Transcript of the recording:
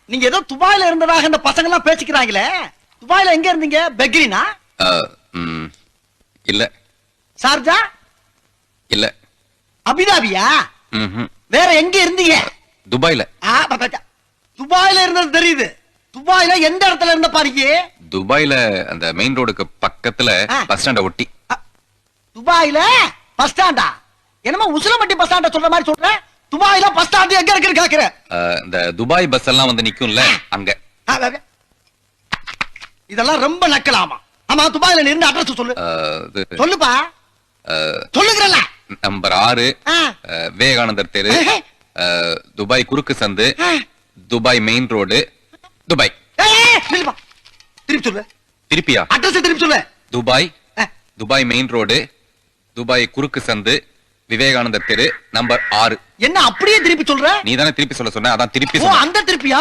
நீங்க ஏதோ துபாயில இருந்ததாக இந்த பசங்க எல்லாம் பேசிக்கிறாங்களே, துபாயில எங்க இருந்தீங்க? பெக்ரினா? இல்ல. சார்ஜா? இல்ல. அபிதாபியா? ம்ஹும். வேற எங்க இருந்தீங்க? துபாயில. துபாயில இருந்தது தெரியுது. துபாயில எந்த இடத்துல இருந்த பாருங்க? துபாயில அந்த மெயின் ரோடுக்கு பக்கத்துல பஸ் ஸ்டாண்ட ஒட்டி. துபாயில பஸ் ஸ்டாண்டா? என்னமோ உசிலம்பட்டி பஸ் ஸ்டாண்ட சொல்ற மாதிரி சொல்ற. துபாயில பஸ் ஸ்டாண்ட் எங்க இருக்குன்னு கேக்குறேன். இந்த துபாய் பஸ் எல்லாம் வந்து நிக்கும்ல அங்க. இதெல்லாம் ரொம்ப நக்கலாமா? ஆமா, துபாயில நின்று அட்ரஸ் சொல்லு. சொல்லுப்பா. சொல்லுங்கறல. நம்பர் 6 விவேகானந்தர் தெரு, துபாய் குறுக்கு சந்து, துபாய் மெயின் ரோடு, துபாய். திருப்பி சொல்லு. திருப்பியா? அட்ரஸ் திருப்பி சொல்லு. Dubai, Dubai main road, Dubai குறுக்கு சந்து, விவேகானந்தர் தெரு, நம்பர் 6. என்ன அப்படியே திருப்பி சொல்ற? நீ தானே திருப்பி சொல்ல சொன்ன, அதான் திருப்பி சொல்ல. அந்த திருப்பியா?